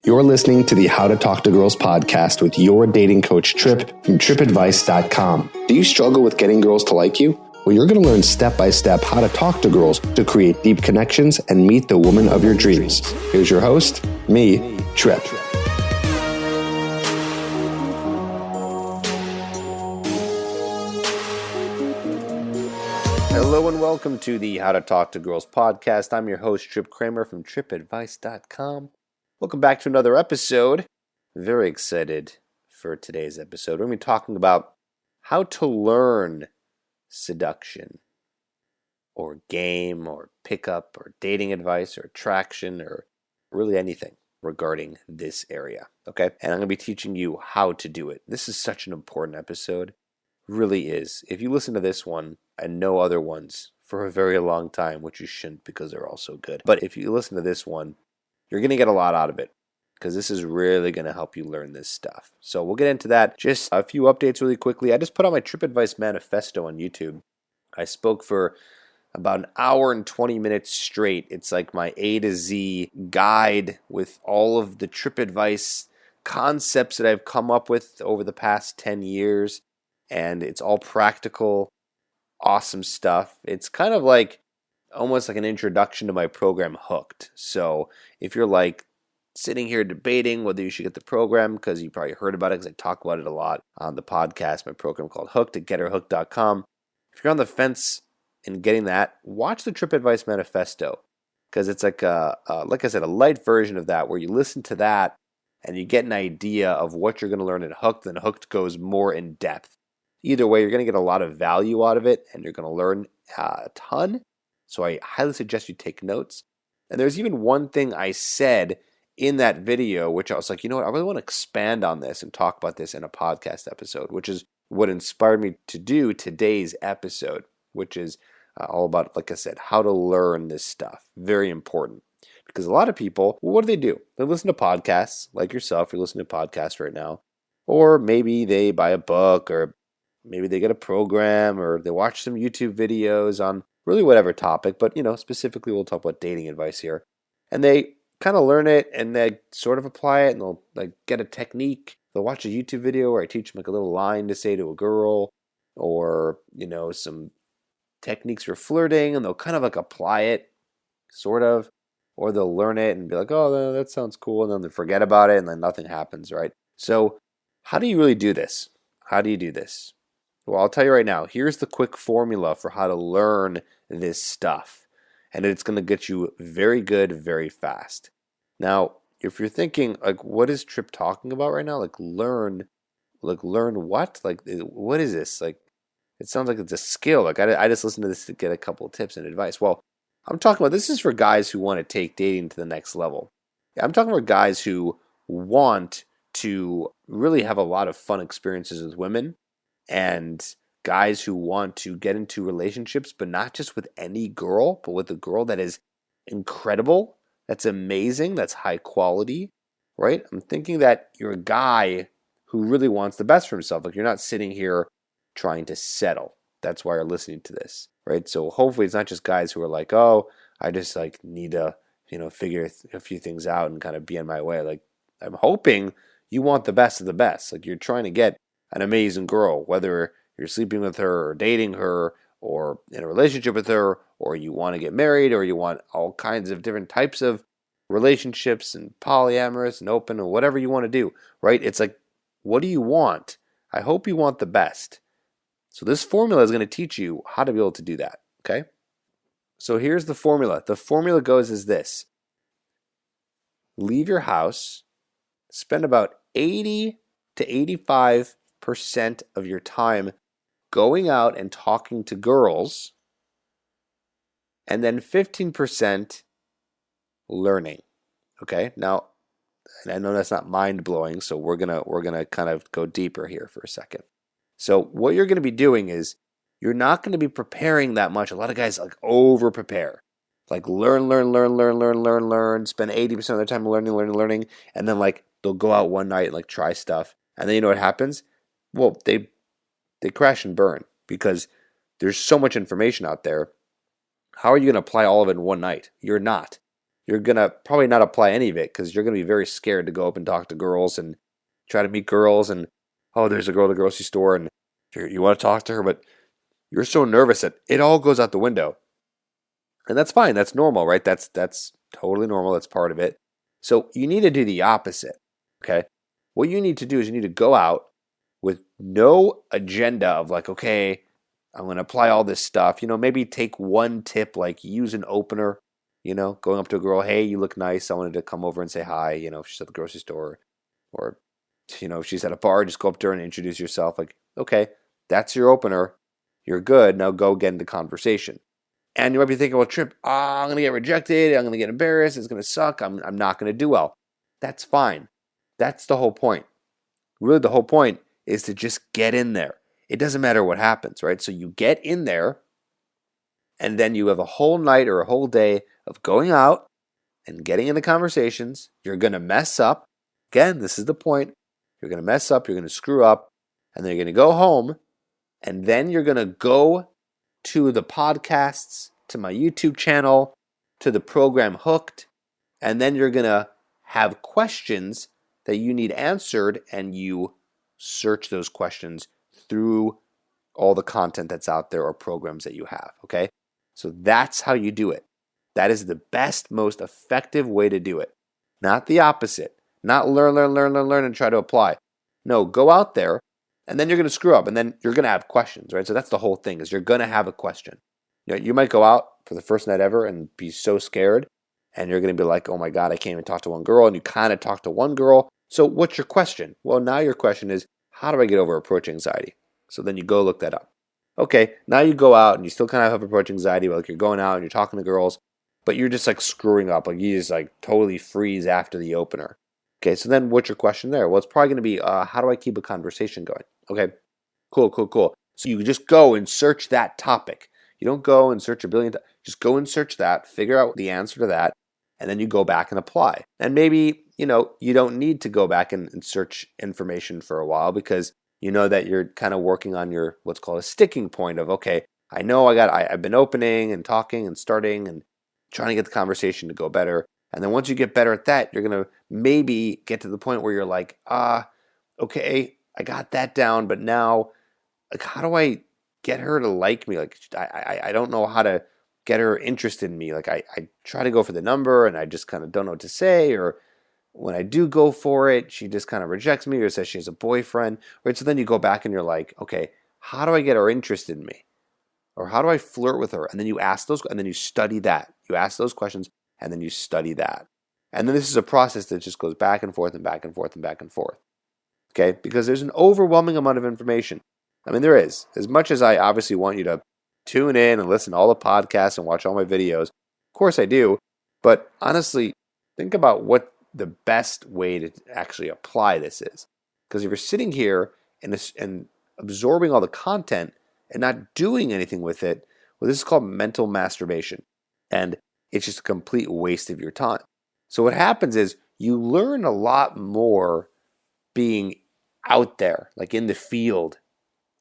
You're listening to the How to Talk to Girls podcast with your dating coach, Trip, from tripadvice.com. Do you struggle with getting girls to like you? Well, you're going to learn step-by-step how to talk to girls to create deep connections and meet the woman of your dreams. Here's your host, me, Trip. Hello and welcome to the How to Talk to Girls podcast. I'm your host, Trip Kramer from tripadvice.com. Welcome back to another episode. Very excited for today's episode. We're going to be talking about how to learn seduction or game or pickup or dating advice or attraction or really anything regarding this area. Okay? And I'm going to be teaching you how to do it. This is such an important episode. Really is. If you listen to this one and no other ones for a very long time, which you shouldn't because they're all so good. But if you listen to this one, you're going to get a lot out of it because this is really going to help you learn this stuff. So we'll get into that. Just a few updates really quickly. I just put out my Trip Advice Manifesto on YouTube. I spoke for about an hour and 20 minutes straight. It's like my A to Z guide with all of the Trip Advice concepts that I've come up with over the past 10 years. And it's all practical, awesome stuff. It's kind of like almost like an introduction to my program, Hooked. So if you're like sitting here debating whether you should get the program, because you probably heard about it because I talk about it a lot on the podcast, my program called Hooked at getherhooked.com. If you're on the fence in getting that, watch the Trip Advice Manifesto, because it's like like I said, a light version of that where you listen to that and you get an idea of what you're going to learn at Hooked. Then Hooked goes more in depth. Either way, you're going to get a lot of value out of it and you're going to learn a ton. So I highly suggest you take notes. And there's even one thing I said in that video, which I was like, you know what, I really want to expand on this and talk about this in a podcast episode, which is what inspired me to do today's episode, which is all about, like I said, how to learn this stuff. Very important. Because a lot of people, well, what do? They listen to podcasts, like yourself, you're listening to podcasts right now. Or maybe they buy a book, or maybe they get a program, or they watch some YouTube videos on really whatever topic, but specifically we'll talk about dating advice here. And they kind of learn it and they sort of apply it, and they'll like get a technique. They'll watch a YouTube video where I teach them like a little line to say to a girl, or some techniques for flirting, and they'll kind of like apply it, sort of, or they'll learn it and be like, oh, that sounds cool, and then they forget about it and then nothing happens, right? So how do you really do this? How do you do this? Well, I'll tell you right now, here's the quick formula for how to learn this stuff. And it's going to get you very good, very fast. Now, if you're thinking, like, what is Trip talking about right now? Learn what? What is this? It sounds like it's a skill. I just listened to this to get a couple of tips and advice. Well, I'm talking about, this is for guys who want to take dating to the next level. I'm talking about guys who want to really have a lot of fun experiences with women, and guys who want to get into relationships, but not just with any girl, but with a girl that is incredible, that's amazing, that's high quality, right? I'm thinking that you're a guy who really wants the best for himself. You're not sitting here trying to settle. That's why you're listening to this, right? So hopefully it's not just guys who are like, oh, I just need to, figure a few things out and kind of be on my way. I'm hoping you want the best of the best. You're trying to get an amazing girl, whether you're sleeping with her or dating her or in a relationship with her, or you want to get married, or you want all kinds of different types of relationships and polyamorous and open or whatever you want to do, right? It's like, what do you want? I hope you want the best. So this formula is going to teach you how to be able to do that, okay? So here's the formula. The formula goes as this. Leave your house, spend about 80 to 85% of your time going out and talking to girls, and then 15% learning. Okay? Now, I know that's not mind-blowing, so we're gonna kind of go deeper here for a second. So what you're going to be doing is you're not going to be preparing that much. A lot of guys over prepare. Learn, spend 80% of their time learning, and then they'll go out one night and try stuff. And then you know what happens? Well, they crash and burn because there's so much information out there. How are you going to apply all of it in one night? You're not. you're going to probably not apply any of it because you're going to be very scared to go up and talk to girls and try to meet girls. And, oh, there's a girl at the grocery store and you want to talk to her, but you're so nervous that it all goes out the window. And that's fine. That's normal, right? That's totally normal. That's part of it. So you need to do the opposite, okay? What you need to do is you need to go out with no agenda of like, okay, I'm going to apply all this stuff. Maybe take one tip, like use an opener, going up to a girl, hey, you look nice. I wanted to come over and say hi, if she's at the grocery store or, if she's at a bar, just go up to her and introduce yourself. Like, okay, that's your opener. You're good. Now go get into conversation. And you might be thinking, well, Trip, I'm going to get rejected. I'm going to get embarrassed. It's going to suck. I'm not going to do well. That's fine. That's the whole point. Really, the whole point is to just get in there. It doesn't matter what happens, right? So you get in there, and then you have a whole night or a whole day of going out and getting into conversations. You're going to mess up. Again, this is the point. You're going to mess up. You're going to screw up. And then you're going to go home, and then you're going to go to the podcasts, to my YouTube channel, to the program Hooked, and then you're going to have questions that you need answered, and you search those questions through all the content that's out there or programs that you have, okay? So that's how you do it. That is the best, most effective way to do it. Not the opposite. Not learn, and try to apply. No, go out there, and then you're going to screw up, and then you're going to have questions, right? So that's the whole thing, is you're going to have a question. You might go out for the first night ever and be so scared, and you're going to be like, oh my God, I can't even talk to one girl, and you kind of talk to one girl. So what's your question? Well, now your question is, how do I get over approach anxiety? So then you go look that up. Okay, now you go out and you still kind of have approach anxiety, but like you're going out and you're talking to girls, but you're just like screwing up. Like you just like totally freeze after the opener. Okay, so then what's your question there? Well, it's probably going to be, how do I keep a conversation going? Okay, cool. So you just go and search that topic. You don't go and search a billion. Just go and search that, figure out the answer to that, and then you go back and apply. And maybe, you don't need to go back and search information for a while because you know that you're kind of working on your what's called a sticking point of, okay, I know I've been opening and talking and starting and trying to get the conversation to go better. And then once you get better at that, you're going to maybe get to the point where you're like, okay, I got that down, but now, like, how do I get her to like me? Like, I don't know how to get her interested in me. Like, I try to go for the number and I just kind of don't know what to say, or when I do go for it, she just kind of rejects me or says she has a boyfriend, right? So then you go back and you're like, okay, how do I get her interested in me? Or how do I flirt with her? And then you ask those, and then you study that. You ask those questions, and then you study that. And then this is a process that just goes back and forth and back and forth and back and forth. Okay? Because there's an overwhelming amount of information. I mean, there is. As much as I obviously want you to tune in and listen to all the podcasts and watch all my videos, of course I do. But honestly, think about what the best way to actually apply this is. Because if you're sitting here and absorbing all the content and not doing anything with it, well, this is called mental masturbation. And it's just a complete waste of your time. So what happens is you learn a lot more being out there, like in the field,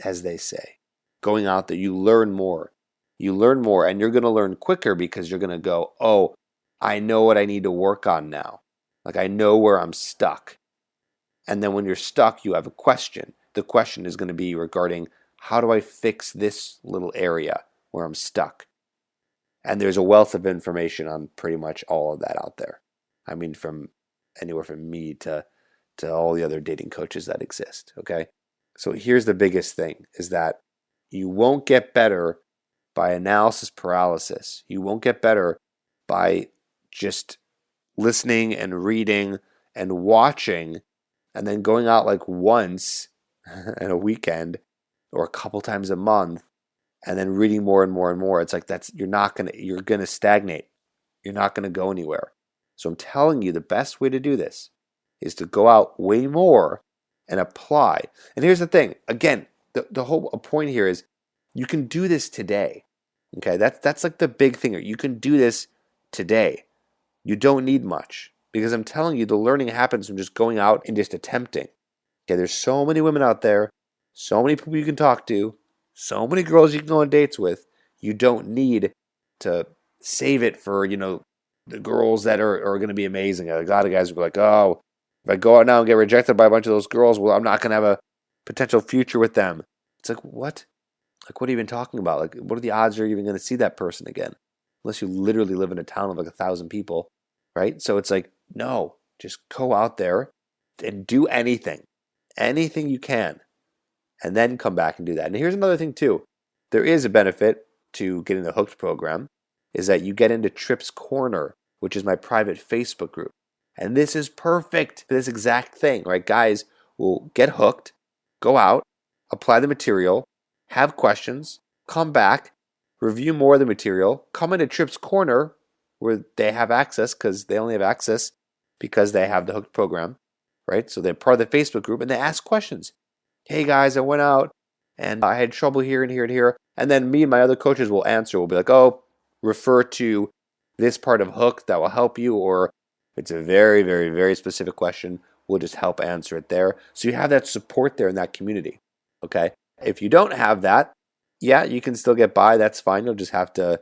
as they say. Going out there, you learn more. You learn more, and you're going to learn quicker because you're going to go, oh, I know what I need to work on now. Like, I know where I'm stuck. And then when you're stuck, you have a question. The question is going to be regarding, how do I fix this little area where I'm stuck? And there's a wealth of information on pretty much all of that out there. I mean, from anywhere from me to all the other dating coaches that exist, okay? So here's the biggest thing, is that you won't get better by analysis paralysis. You won't get better by just listening and reading and watching and then going out like once in a weekend or a couple times a month and then reading more and more and more. It's like you're going to stagnate. You're not going to go anywhere. So I'm telling you, the best way to do this is to go out way more and apply. And here's the thing. Again, the whole point here is you can do this today. Okay, that's like the big thing. You can do this today. You don't need much, because I'm telling you, the learning happens from just going out and just attempting. Okay, there's so many women out there, so many people you can talk to, so many girls you can go on dates with. You don't need to save it for, the girls that are going to be amazing. A lot of guys will be like, oh, if I go out now and get rejected by a bunch of those girls, well, I'm not going to have a potential future with them. It's like, what? Like, what are you even talking about? Like, what are the odds you're even going to see that person again? Unless you literally live in a town of like 1,000 people, right? So it's like, no, just go out there and do anything you can, and then come back and do that. And here's another thing too. There is a benefit to getting the Hooked program, is that you get into Trip's Corner, which is my private Facebook group. And this is perfect for this exact thing, right? Guys will get hooked, go out, apply the material, have questions, come back, review more of the material, come into Trip's Corner where they have access because they only have access because they have the Hooked program, right? So they're part of the Facebook group and they ask questions. Hey guys, I went out and I had trouble here and here and here. And then me and my other coaches will answer. We'll be like, oh, refer to this part of Hook that will help you. Or if it's a very, very, very specific question, we'll just help answer it there. So you have that support there in that community. Okay. If you don't have that, yeah, you can still get by. That's fine. You'll just have to,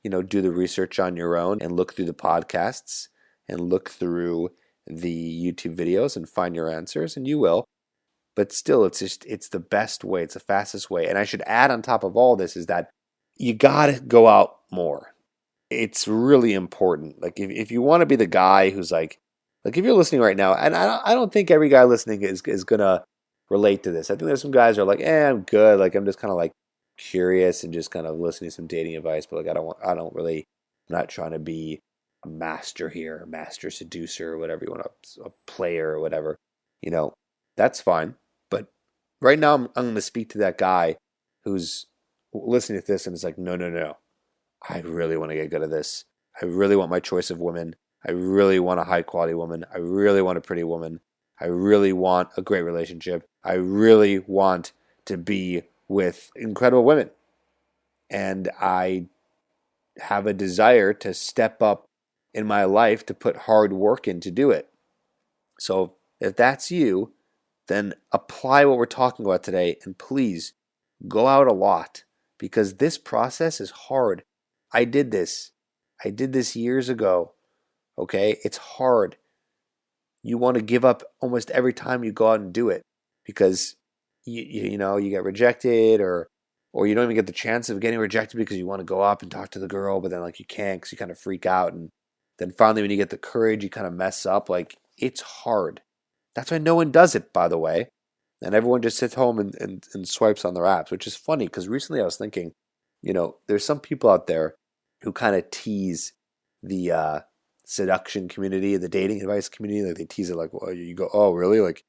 do the research on your own and look through the podcasts and look through the YouTube videos and find your answers, and you will. But still, it's the best way. It's the fastest way. And I should add on top of all this is that you got to go out more. It's really important. Like if you want to be the guy who's like if you're listening right now, and I don't think every guy listening is going to relate to this. I think there's some guys who are like, I'm good. Like I'm just kind of like curious and just kind of listening to some dating advice. But like I'm not trying to be a master here, a master seducer or whatever you want, a player or whatever. That's fine. But right now, I'm going to speak to that guy who's listening to this and is like, no. I really want to get good at this. I really want my choice of women. I really want a high quality woman. I really want a pretty woman. I really want a great relationship. I really want to be with incredible women. And I have a desire to step up in my life to put hard work in to do it. So if that's you, then apply what we're talking about today, and please go out a lot, because this process is hard. I did this years ago. Okay? It's hard. You want to give up almost every time you go out and do it because you get rejected, or you don't even get the chance of getting rejected because you want to go up and talk to the girl, but then like you can't because you kind of freak out, and then finally when you get the courage, you kind of mess up. Like, it's hard. That's why no one does it, by the way. And everyone just sits home and swipes on their apps, which is funny because recently I was thinking, there's some people out there who kind of tease the seduction community, the dating advice community. Like they tease it like, well, you go, oh, really? Like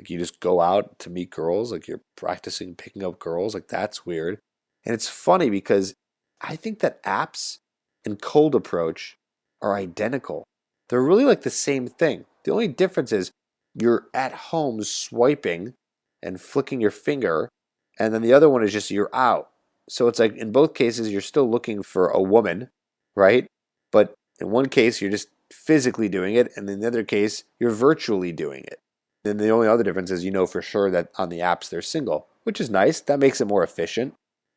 you just go out to meet girls? Like you're practicing picking up girls? Like that's weird. And it's funny because I think that apps and cold approach are identical. They're really like the same thing. The only difference is you're at home swiping and flicking your finger, and then the other one is just you're out. So it's like in both cases, you're still looking for a woman, right? But in one case, you're just physically doing it, and in the other case, you're virtually doing it. Then the only other difference is for sure that on the apps they're single, which is nice. That makes it more efficient.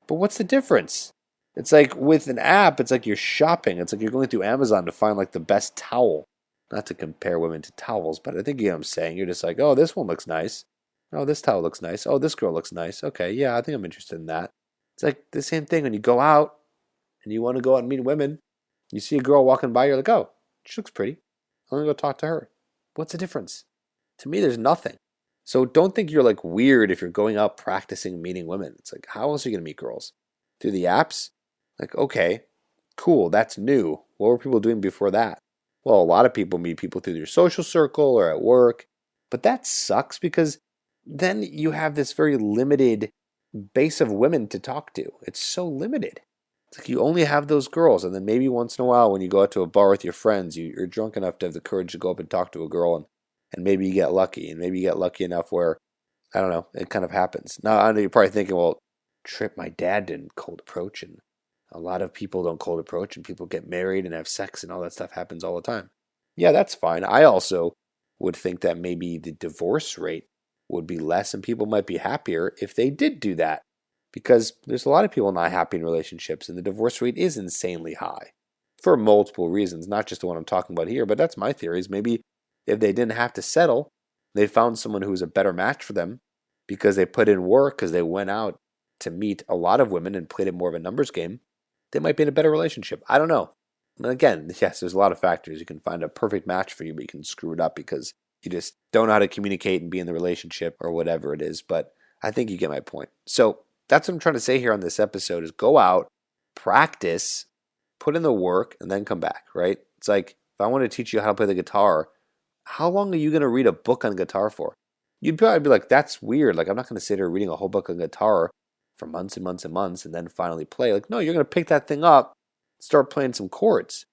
But what's the difference? It's like with an app, it's like you're shopping. It's like you're going through Amazon to find like the best towel. Not to compare women to towels, but I think you know what I'm saying. You're just like, oh, this one looks nice. Oh, this towel looks nice. Oh, this girl looks nice. Okay, yeah, I think I'm interested in that. It's like the same thing when you go out and you want to go out and meet women. You see a girl walking by, you're like, oh, she looks pretty. I'm going to go talk to her. What's the difference? To me, there's nothing. So don't think you're like weird if you're going out practicing meeting women. It's like, how else are you going to meet girls? Through the apps? Like, okay, cool, that's new. What were people doing before that? Well, a lot of people meet people through their social circle or at work, but that sucks because then you have this very limited base of women to talk to. It's so limited. It's like you only have those girls, and then maybe once in a while when you go out to a bar with your friends, you're drunk enough to have the courage to go up and talk to a girl, and maybe you get lucky, and maybe you get lucky enough where, I don't know, it kind of happens. Now, I know you're probably thinking, well, Trip, my dad didn't cold approach, and a lot of people don't cold approach, and people get married and have sex, and all that stuff happens all the time. Yeah, that's fine. I also would think that maybe the divorce rate would be less and people might be happier if they did do that. Because there's a lot of people not happy in relationships and the divorce rate is insanely high. for multiple reasons, not just the one I'm talking about here, but that's my theories. Maybe if they didn't have to settle, they found someone who was a better match for them because they put in work, because they went out to meet a lot of women and played it more of a numbers game. They might be in a better relationship. I don't know. And again, yes, there's a lot of factors. You can find a perfect match for you, but you can screw it up because you just don't know how to communicate and be in the relationship or whatever it is. But I think you get my point. So that's what I'm trying to say here on this episode is go out, practice, put in the work, and then come back, right? It's like if I want to teach you how to play the guitar, how long are you going to read a book on guitar for? You'd probably be like, that's weird. Like, I'm not going to sit here reading a whole book on guitar for months and months and months and then finally play. Like, no, you're going to pick that thing up, start playing some chords.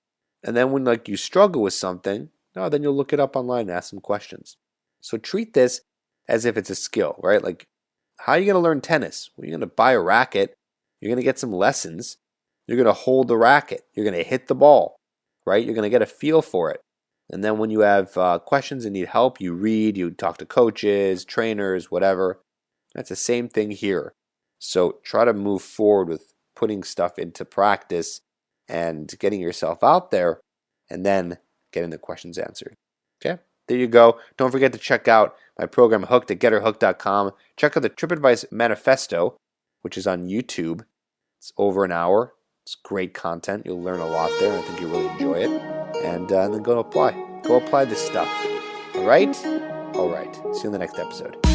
And then when like you struggle with something, no, then you'll look it up online and ask some questions. So treat this as if it's a skill, right? Like, how are you going to learn tennis? Well, you're going to buy a racket. You're going to get some lessons. You're going to hold the racket. You're going to hit the ball, right? You're going to get a feel for it. And then when you have questions and need help, you read, you talk to coaches, trainers, whatever. That's the same thing here. So try to move forward with putting stuff into practice and getting yourself out there and then getting the questions answered. Okay, there you go. Don't forget to check out my program Hooked at GetHerHooked.com. Check out the TripAdvice Manifesto, which is on YouTube. It's over an hour. It's great content. You'll learn a lot there. I think you'll really enjoy it. And then go apply. Go apply this stuff. All right? All right. See you in the next episode.